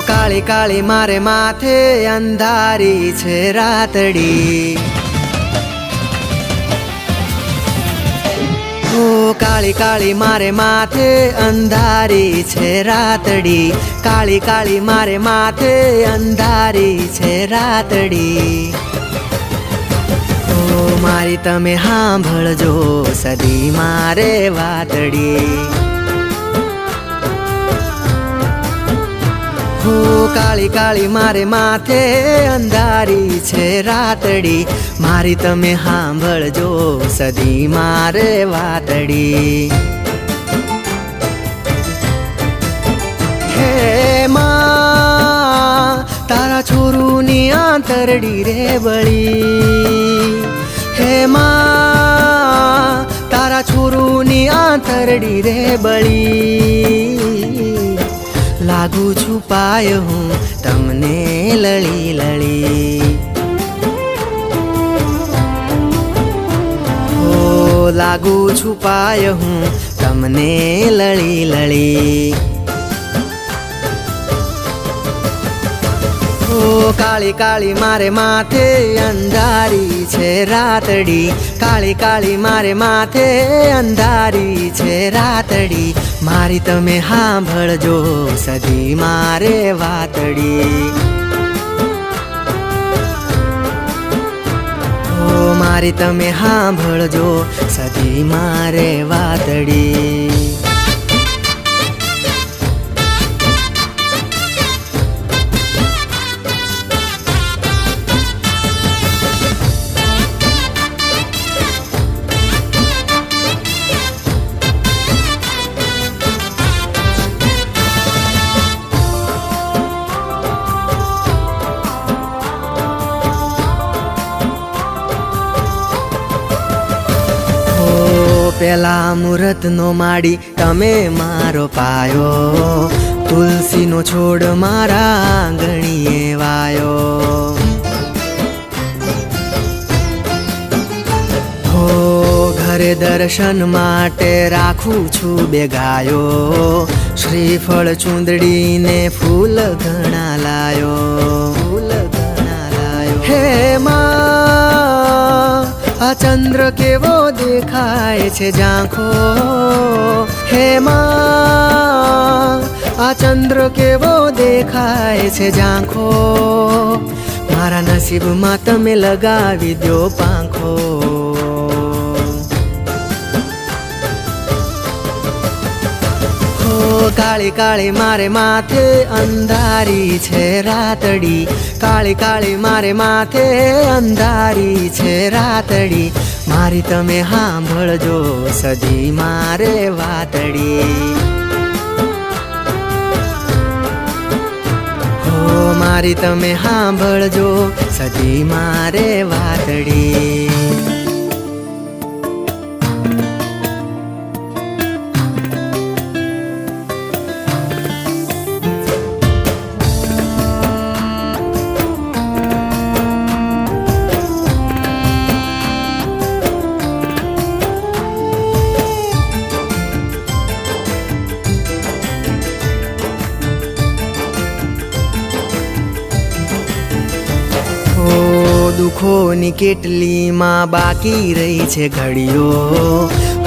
કાળી કાળી મારે માથે અંધારી છે રાતડી, ઓ કાળી કાળી મારે માથે અંધારી છે રાતડી, કાળી કાળી મારે માથે અંધારી છે રાતડી. ઓ મારી તમે સાંભળજો સદી મારે વાતડી, હો કાળી કાળી મારે માથે અંધારી છે રાતડી, મારી તમે સાંભળજો સદી મારે વાતડી. હે માં તારા છોરુની આંતરડી રે બળી, હે માં તારા છોરુની આંતરડી રે બળી, લાગુ છુપાય હું તમને લળી લળી, ઓ લાગુ છુપાય હું તમને લળી લળી. ઓ કાળી કાળી મારે માથે અંધારી છે રાતડી, કાળી કાળી મારે માથે અંધારી છે રાતડી, મારી તમે સાંભળજો સદી મારે વાતડી, ઓ મારી તમે સાંભળજો સદી મારે વાતડી. પેલા મુહૂર્ત નો માડી તમે મારો પાયો, તુલસીનો છોડ મારા આંગણીએ વાયો, હો ઘરે દર્શન માટે રાખું છું બે ગાયો, શ્રીફળ ચૂંદડીને ફૂલ ઘણા લાયો, ફૂલ ઘણા લાયો. હે માં આ ચંદ્ર કેવો દેખાય છે ઝાંખો, હે માં આ ચંદ્ર કેવો દેખાય છે ઝાંખો, મારા નસીબમાં તમે લગાવી દો પાંખો. કાળી કાળી મારે માથે અંધારી છે રાતડી, કાળી કાળી મારે માથે અંધારી છે રાતડી, મારી તમે સાંભળજો સદી મારે વાતડી, હો મારી તમે સાંભળજો સદી મારે વાતડી. દુઃખોની કેટલીમાં બાકી રહી છે ઘડીઓ,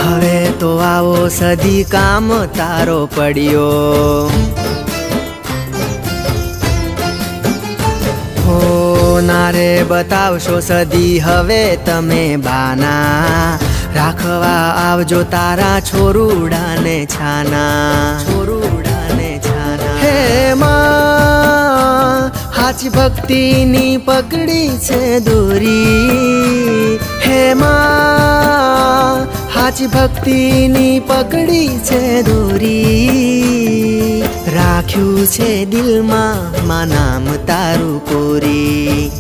હવે તો આવો સદી કામ તારો પડ્યો, હો નારે બતાવશો સદી હવે તમે બાના, રાખવા આવજો તારા છોરુડાને છાના, છોરુડાને છાના. હે માં હાચી ભક્તિની પકડી છે દોરી, હે માં હાચી ભક્તિની પકડી છે દોરી. રાખ્યું છે દિલમાં માં નામ તારું કોરી.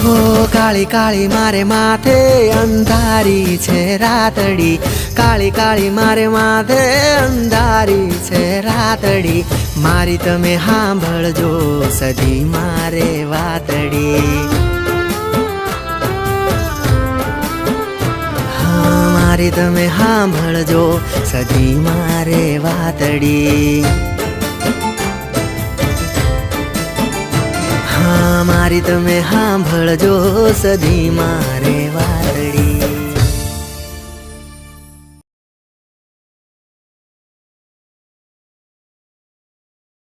હો કાળી કાળી મારે માથે અંધારી છે રાતડી, કાળી કાળી મારે માથે અંધારી છે રાતડી. મારી તમે સાંભળજો સધી મારે વાતડી. હા મારી તમે સાંભળજો સધી મારે વાતડી. હા મારી તમે સાંભળજો સધી મારે